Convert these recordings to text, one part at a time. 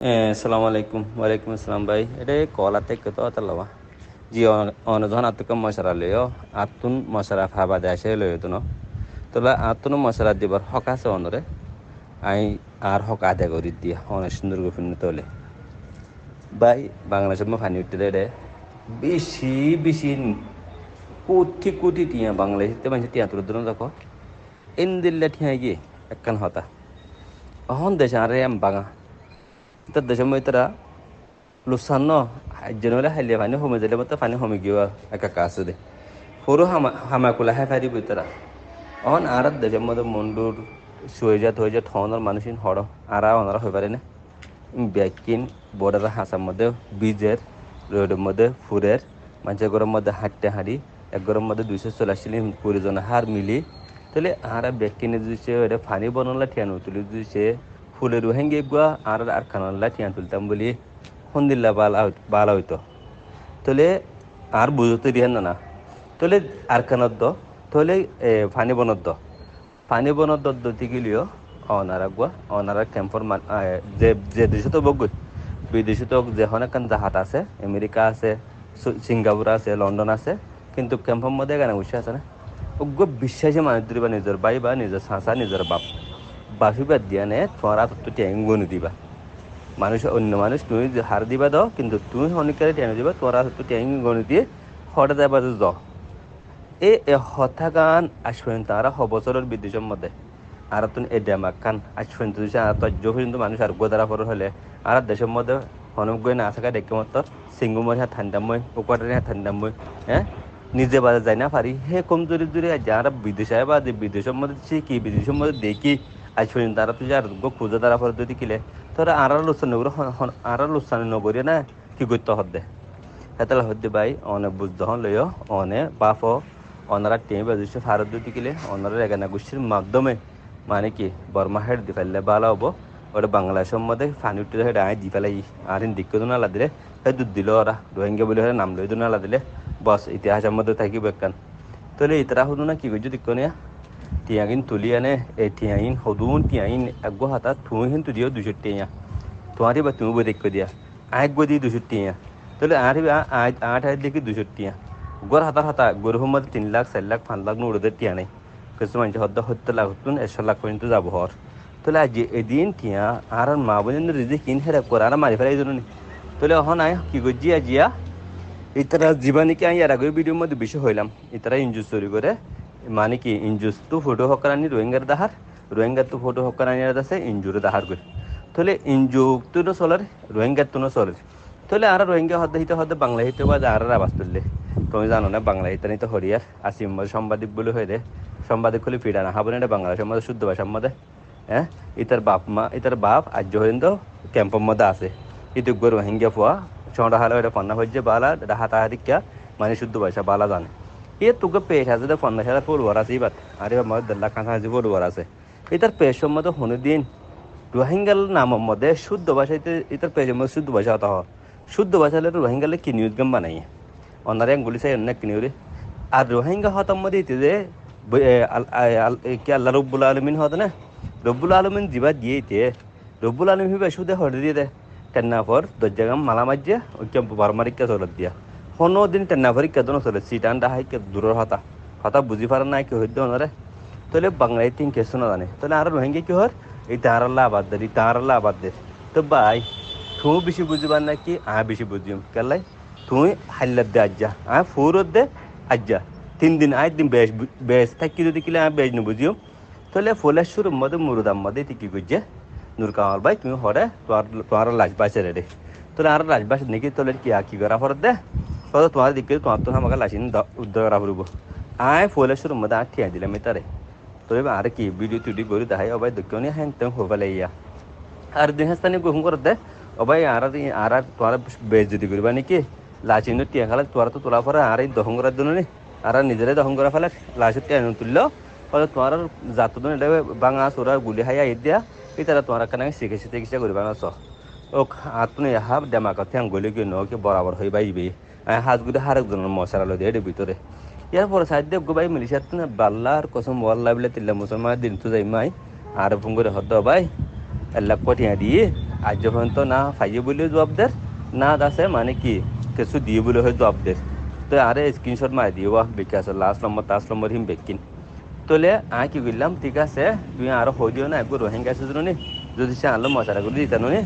আসসালামু আলাইকুম ওয়ালাইকুম আসসালাম ভাই এটা কলাতে কত আতালাবা জি অনধন আতুকা মশারা লইও আতুন মশারা ফাবা দেশে লইও তুন তোলা আতুন মশারা দিবার হক আছে অনরে আই আর হক আদায় করি দিয়া অনেক সুন্দর গোপিন তোলে ভাই বাংলাদেশের মো ফানি উঠতে দে বেশি বেশি কোটি কোটি টিয়া বাংলাদেশে মানুষ টিয়া তুলে দিন দেখো ইন দিল্লা টিয়া গিয়ে একখান হতা অহন দেশে আরে এম বাঙা তার দেশের মধ্যে তারা লুসান ন জেনুলে হাইলে পানি হোমে দিলে মতো পানি হোমে গিয়ে একা কাছে দে সৰু হামাকুলা খাই ফাই দিব তারা অন আর দেশের মধ্যে মন্ডুর সুয়েজাত হয়ে যায় ধরনের মানুষিন হড় আর ওনারা হয়ে পারে না ব্যাকিন বর্ডার হাসার মধ্যে বীজের রোডের মধ্যে ফুরের মানুষের ঘরের মধ্যে হাঁটতে হাঁড়ি এক ঘরের মধ্যে 240 পরিজন হার মিলি তাহলে আর ব্যাকিনে দিচ্ছে ওটা ফানি বনলা ঠিয়ানো তুলি দিচ্ছে ফুলের হেঙ্গে গুয়া আর খানাল্লা ঠিয়া তুলতাম বলি সন্দিল্লা বালা হইতো তাহলে আর বুঝতে দিয়েন না তাহলে আর খানার দ তাহলে ফানি বনত দ পানি বনত দতি গেলেও অনারা গুয়া অনারা ক্যাম্পর যে যে দেশে তো বগুত বিদেশে তো যেখন এখন জাহাজ আছে আমেরিকা আছে সিঙ্গাপুর আছে লন্ডন আছে কিন্তু ক্যাম্পর মধ্যে এখানে বসে আছে না ওগুলো বিশ্বাসী মানুষ দিবা নিজের ভাই বা নিজের চাচা নিজের বাপি বাদ দিয়া নে তোমার আতত্ব ট্যাং গণি দিবা মানুষ অন্য মানুষ তুমি হার দিবা দাও কিন্তু তুমি অনেকের ট্যাং দিবা তোমার আতত্ব ট্যাং গণি দিয়ে হঠাৎ যাবা যাও এই হত্যাকান আসবেন তারা বছরের বিদেশের মধ্যে আর তুমি এই ডেমাক খান আসবেন তুই আর তজ্য কিন্তু মানুষ আর গোদারা পর হলে আর দেশের মধ্যে হনক গই না থাকা দেখে মত সিঙ্গুময় হ্যাঁ ঠান্ডাময় উপাটের হ্যাঁ ঠান্ডাময় হ্যাঁ নিজে বাজার যাই না পারি হে কমজোরি জোরে যারা বিদেশে বা বিদেশের মধ্যে শিখি বিদেশের মধ্যে দেখি আসবেন তারা তুই আর খুঁজে তারা পরে যদি কিলে তোরা আর লোসান নগর আর লোসান নগরিয়ে না কি করতে হদ্দে হেতালা হদ্দে ভাই অনেক বুঝতে হন লইও অনে বাপ ওনারা টেম বাজুছে ভারত দুটি কিলে ওনারা এগানা গোষ্ঠীর মাধ্যমে মানে কি বর্মা হেড দি ফেললে ভালো হবো ওটা বাংলাদেশের মধ্যে ফানি উঠতে হেড আয় দি ফেলাই আর দিক্ক না আলা দিলে সেই দুধ দিল ওরা রোহিঙ্গা বলে নাম লই না আলা দিলে বস ইতিহাসের মধ্যে থাকিব একখান তাহলে ইতারা হদু না কি করছো দিক্ক নিয়া টিয়াগিন তুলি আনে এই টিয়াইন হদুন টিয়াইন একগো হাতা তুমি হিন তুলিও 200 টিয়া তোমার বা তুমি বই দেখো দিয়া এক গো দিয়ে 200 টিয়া তাহলে আট দেখি 200 টিয়া গড় হাতা গরুর মধ্যে 3 লাখ 4 লাখ 5 লাখ নুড়োদের টিয়া নেই কিছু মানুষ 70 লাখ 100 লাখ পর্যন্ত যাব হর তাহলে আজ এদিন টিয়া আর মা বোনের রিজিক কিন হেরা করে আর মারি ফেলাই জন্য তাহলে এখন আয় কি করছি আজিয়া ইতারা জীবানীকে আমি এর আগে ভিডিওর মধ্যে বেশি হইলাম ইতারা ইঞ্জুস তৈরি করে মানে কি ইঞ্জুস তো ফটো হকারানি রোহিঙ্গার দাহার রোহিঙ্গার তো ফটো হকারানি আছে ইঞ্জুরে দাহার করে তাহলে ইঞ্জুক তো চলার রোহিঙ্গার তো চলার তাহলে আর রোহিঙ্গা হতে বাংলা হিতে বা আর আবাস তুললে তুমি জানো না বাংলা হিতানি তো হরিয়ার আসিম সাংবাদিক বলে হয়ে রে সাংবাদিক হলে ফিরা না হাবনে বাংলাদেশের মধ্যে শুদ্ধ ভাষার মধ্যে হ্যাঁ ইতার বাপ আর্য হইন্দ ক্যাম্পের মধ্যে আছে ইতু গরু রোহিঙ্গা ফুয়া চড়া হালা এটা পন্না হচ্ছে বালা হাতা হাতিকা মানে শুদ্ধ ভাষা বালা জানে তোকে পেশ আছে তো 50,000 ফলোয়ার আছে এবার আরে আমার 1.5 লাখ কাছাকাছি ফলোয়ার আছে এটার পেশের মধ্যে হনে দিন রোহিঙ্গাল নামের মধ্যে শুদ্ধ ভাষাতে এটার পেশের মধ্যে শুদ্ধ ভাষা হতা হয় শুদ্ধ ভাষা হলে রোহিঙ্গালে কি নিউজ গেম বানাই অনারে আঙ্গুলি চাই অনেক কিনিউরে আর রোহিঙ্গা হতার মধ্যে ইতি যে কি আল্লাহ রব্বুল আলমিন হত না রব্বুল আলমিন জিবা দিয়ে ইতে রব্বুল আলমিন হিবা সুদে হরে দিয়ে দে টেন্না পর দরজাগাম মালা মাঝে ওইকে বারমারিকা চলত দিয়া কোনো দিন টেন্না পরীক্ষা তো চলে সিটান ডাহাইকে দূরের হতা বুঝি পারে না কি হইতে ওনারে তাহলে বাংলায় তিন কেসো না জানে তাহলে আর রোহিঙ্গা কি হর এই তাহারাল্লাহ আবাদ দের এই তাহারাল্লাহ আবাদ দের তো ভাই তুই বেশি বুঝিবার নাকি বেশি বুঝিম কেলাই তুই হাল্লার দে আজ্জা ফুরত দে আজ্জা 3 দিন দিন বেশ থাকি যদি কিলে বেশ নি বুঝিও তাহলে ফলেশ্বর মধ্যে মুরুদাম মধ্যে কি করছে নূর কামাল ভাই তুমি হরে তোমার লাশ বাঁচে রে তাহলে আর লাশ বাঁচে নাকি তাহলে কি করা ফরত দে তোমার দিকে তোমার তো আমাকে লাশিন উদ্ধার করা ফুরব ফলেশ্বর মধ্যে ঠিয়া দিলাম তারে তো আর কি ভিডিও টিডিও করে দেখাই ভাই দেখো নি হ্যাঁ তেম হবালে ইয়া আর দিন হাস্তানি গ্রহণ করে দে ভাই আর তোমার বেশ যদি করবা নাকি লাচিন টিয়া খালে তোমার তো তোলা পরে আর এই দহন করার জন্য নি আর নিজেরাই দহন করা ফেলে লাশের টিয়া তুললেও তোমার জাত এটা বাঙা চোরা গুলি খাই আই দিয়া এই তারা তোমার কানে চিকিৎসা করি বাঙা চ ও হাত নে হাফ ডেমাকা থ্যাং গলি কি নকি বরাবর হয়ে বাইবে হাতগুলি হারেকজনের মশারা দিয়ে এর ভিতরে ইয়ার পরে সাইড দেব গো ভাই মিলিশার তো বাল্লার কসম ওয়াল্লা বলে তিল্লা মুসলমান দিন তো যাই মাই আর ফোন করে হদ্দ ভাই 1 লাখ পটিয়া দিয়ে আজ পর্যন্ত না পাইয়ে বলে জবাব দের না আছে মানে কি কিছু দিয়ে বলে হয় জবাব দের তো আরে স্ক্রিনশট মারি দিও বিকাশ লাস্ট নম্বর হিম বেকিন তোলে কি করলাম ঠিক আছে তুই আরো হই দিও না একবার রোহিঙ্গা আসে নি যদি সে আনলো মশারাগুলো দিতানো নি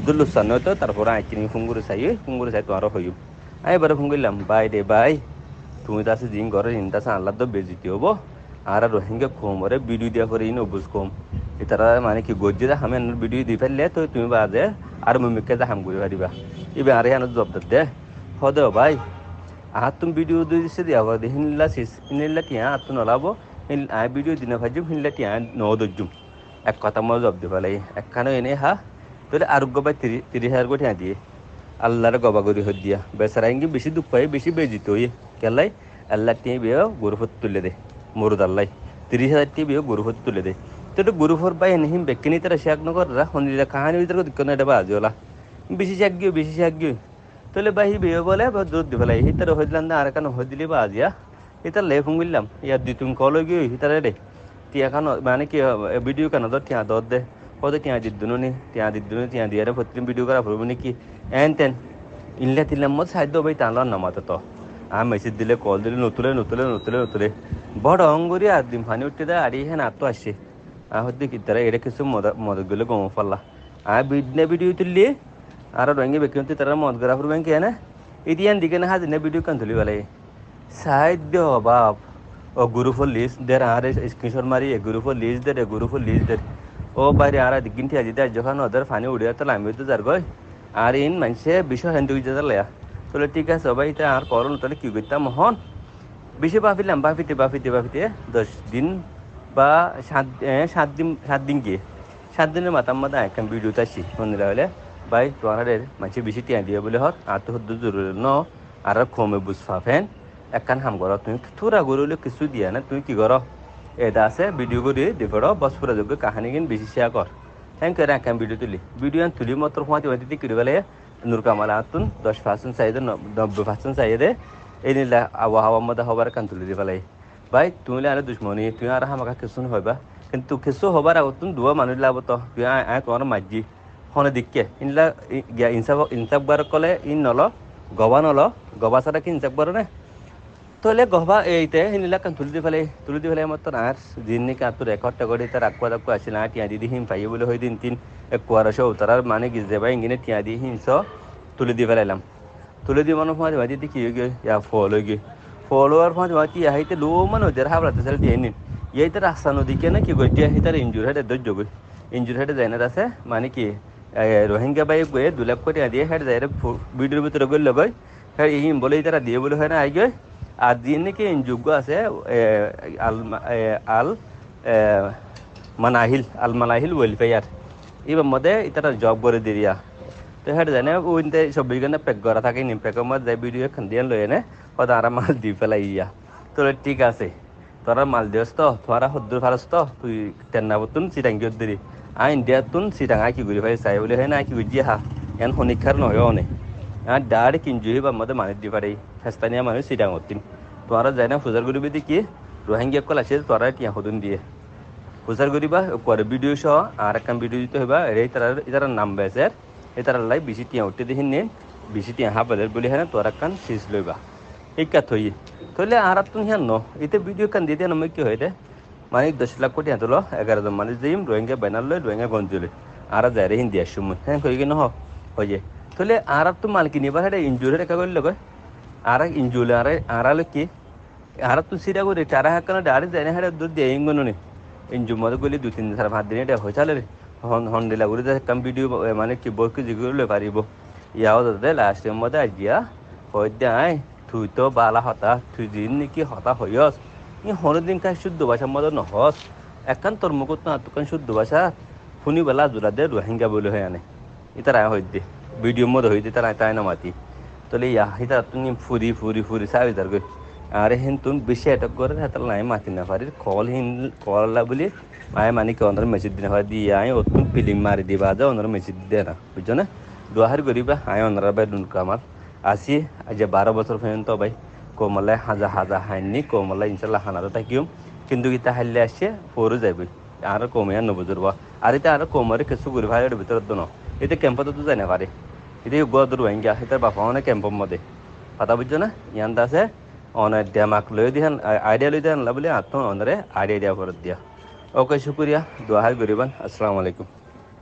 দুলুসান তো তারপর কিনি ফুঙ্গুরে চাই তো আরো হইম এবারে ফোন করলাম বাই রে বাই তুমি তো আছে জিন ঘরে ইনতাছে আনলার তো বেজিতে হবো আর রোহিঙ্গা কম ওরে ভিডিও দিয়া করে ইন অবুজ কম এটারা মানে কি গজ্জে আমি ভিডিও দি ফেললে তো তুমি বাজে আর মুমিকে যা হাম করে পারিবা এবার আরে আনো জব দে হদে ভাই তুমি ভিডিও দিছে দিয়া দে হিনলা টিয়া আত্ম নলাবো ভিডিও দিনে ভাজুম হিনলা টিয়া নদজুম এক কথা মই জব দি ফেলাই একখানে এনে তাহলে আরোগ্য বাই 30,000 কোটি দিয়ে আল্লাহর গবাগরি হয়ে দিয়া বেচারা ইঙ্গি বেশি দুঃখ পাই বেশি বেজিত হয়ে কেলাই আল্লাহ টিয়ে বিয়ে গরুফত তুলে দে মরুদ আল্লাহ 30,000 টিয়ে বিয়ে গরুফত তুলে দে তো এটা গরুফর বাই এনেহিম বেকিনি তারা শেখ নগররা হনিরা কাহানি ভিতরে দিক্ক না এটা বাজি ওলা বেশি শেখ গিয়ে তাহলে বাহি বিয়ে বলে দূর দি ফেলাই হিতারে হইলাম না আর কেন হয়ে দিলি বাজিয়া হিতার লে ফোন করলাম ইয়ার দুই তুমি কল গিয়ে হিতারে রে টিয়া খান মানে কি ভিডিও কেন ধর টিয়া দর দে কত টিয়া দিদ্দুনো টিয়া দিয়ে প্রতিদিন ভিডিও করা পড়বো নাকি তেন ইনলে তিনলাম মত সাহায্য ভাই টানলাম না মাত্র তো মেসেজ দিলে কল দিলে নতুলে বড় অঙ্গরি আর দিন ফানি উঠতে দেয় আড়ি হ্যাঁ তো আসছে হচ্ছে কি তারা এটা কিছু মদত গেলে গম পারলা ভিডিও তুললি আর রঙে বেকি তারা মদ গড়া ফুরবেন ব্যাংকে না এদিয়ান দিকে না হাজিনে ভিডিও কান তুলি বলে সাহায্য বাপ ও গ্রুপর লিস্ট দের আর স্ক্রিনশট মারি গ্রুপর লিস্ট দের ও বাইরে আর দিকিন ঠিক আছে যখন ওদের ফানি উড়িয়া তো আমি তো যার গই আর ইন মানুষে বিষয় হেন দুই যার লেয়া তাহলে ঠিক আছে সবাই এটা আর করুন তাহলে কি করতাম হন বেশি বাফিতে 10 দিন বা 7 দিন গিয়ে 7 দিনের মাথা একটা ভিডিওতে আসি মনে হলে ভাই তোমাদের মানুষের বেশি টিয়া দিয়ে বলে হত আর তো হদ্দু জরুরি ন আর কমে বুঝফা ফেন একখান হাম করো তুমি থোড়া গরুলে কিছু দিয়া না তুমি কি করো এটা আছে ভিডিও করি দেখো বসপুরা যোগ্য কাহানি কিন বেশি শেয়ার কর হ্যাঁ করে একখান ভিডিও তুলি মাত্র ফাঁতি কি বলে নূর কামাল আতুন 10% চাইদে 90% চাইদে এই নিলে আবহাওয়ার মধ্যে হবার কান তুলি দিয়ে পেলাই ভাই তুমি আর দুশ্মনী তুই আর আমাকে কিছু হইবা কিন্তু কিছু হবার আগত তুমি দুয়া মানুষ লাভ তো তুই তোমার মাঝি হনে দিকে ইনলা ইনসাফ বার কলে ইন নল গবা ছাড়া কি ইনসাফ বার না তাহলে গহবা এইতে হিনিলা কান তুলি দি ফেলে মত আর দিন নাকি আর তোর রেকর্ডটা করে তার আকু আসে না টিয়া দিদি হিম পাইয়ে বলে হয়ে দিন 1,200 তার মানে গিয়ে যাবা ইঙ্গিনে টিয়া দিয়ে হিংস তুলে দিয়ে ফেলাইলাম তুলে দিয়ে মানুষ মাঝে কি হয়ে গিয়ে ফলোয়ার মাঝে হাইতে লো মানে ওদের হাবড়াতে চাল টিয়ে নিন এইতে রাস্তা নদীকে না কি কই টিয়া হিতার ইঞ্জুর হেডে ধৈর্য গই ইঞ্জুর হেডে যায় না আছে মানে কি রোহিঙ্গা বাই গয়ে 2 লাখ কোটি দিয়ে হেডে যায় ভিডিওর ভিতরে গেল গই হ্যাঁ এই বলে তারা দিয়ে বলে হয় না আই গই আর দিয়ে নাকি যোগ্য আছে আল মানাহিল ওয়েলফেয়ার এবার মধ্যে তারা জব করে দিয়া তো হেঁটে জানে ওইতে 24 ঘন্টা প্যাক করা থাকে নি প্যাকের মধ্যে ভিডিও খান দিয়ে লয়ে নে হয়তো আর মাল দি ফেলাই ইয়া তোর ঠিক আছে তোরা মাল দিস তো তোরা হদ্দুর ফারস তো তুই তেন্নাবতুন চিটাঙ্গি দিলি ইন্ডিয়া তুন চিটাং কি করি ভাই চাই বলে হয় না কি বুঝি এন শনিক্ষার নহয় অনেক ডাইরেক্ট কিনজুহি বা মধ্যে মানুষ দি পারে স্থানীয় মানুষ চিটাং হতিন তোরা যায় না ফুজার গরিবি দেখি রোহিঙ্গা কল আছে তোরা টিয়া হতুন দিয়ে প্রচার করিবা করে ভিডিও সহ আর একটা ভিডিও দিতে হইবা এটার নাম বেছে এটার লাই বেশি টিয়া উঠতে দেখি নেন বেশি টিয়া হাবাদের বলি হ্যাঁ তোর কান সিজ লইবা এই কাত হই তাহলে আর তুমি হ্যাঁ ন এতে ভিডিও কান দিয়ে নমে কি হয় রে মানে 10 লাখ কোটি হাতলো 11 জন মানুষ দিম রোহিঙ্গা ব্যানার লই রোহিঙ্গা গঞ্জলে আর যায় রে হিন্দি সময় হ্যাঁ কই কেন হয়ে তাহলে আর তো মালকি নিবা হ্যাঁ ইঞ্জুরি রেখা করলে গয় আর ইঞ্জুরি আর কি আর তো সিরা করে চারা হাকানো ডাইরেক্ট যায় না হ্যাঁ দুধ দিয়ে ইঙ্গনো নেই ইঞ্জুর মধ্যে গলি 2-3 দিন এটা হয়ে চালে রে হন্ডিলা করে কাম ভিডিও মানে কি বই যেগুলো পারিব ইয়াও দাদা লাস্টের মধ্যে আজিয়া হয়ে দেয় তুই তো বালা হতা তুই দিন নাকি হতা হইস হনের দিন খাই শুদ্ধ ভাষার মধ্যে নহস একখান তোর মুখত না তোকান শুদ্ধ ভাষা শুনি বেলা জোড়া দে রোহিঙ্গা বলে হয় আনে ইতারা হয়ে দে ভিডিওর মধ্যে হয়ে দে তারা তাই না মাতি তাহলে ইয়া হিতার তুমি ফুরি চাবি তার গই আর হেন তুমি বেশি অ্যাটাক করে হাতাল নাই মাতি না পারি কলা বলি মায়ে মানে কি অন্ধ্র মেসেজ দিনে হয় দিয়ে আয় অতুন ফিলিং মারি দিবা যা অন্ধ্র মেসেজ দিয়ে না বুঝছো না দুহার করিবা আয় অন্ধ্রা বাই দুনকা আমার আসি আজ 12 বছর পর্যন্ত ভাই কোমলায় হাজা হাইনি কোমলায় ইনশাল্লাহ হানারও থাকিম কিন্তু ইতা হাইলে আসছে পরে যাবে আর কমে আর নবুজুরবা আর এটা আর কোমরে কিছু করি ভাই ভিতরে দো এতে ক্যাম্পত তো যাই না পারে এতে গদর রোহিঙ্গা এটার বাপা অনেক ক্যাম্পর মধ্যে কথা বুঝছো না ইয়ান আছে অনেক ডেমাক লই দিহান আইডিয়া লই দিহান বলে আত্ম অনরে আইডিয়া দিয়া করে দিয়া ওকে শুক্রিয়া দোয়া হাই গরিবান আসসালামু আলাইকুম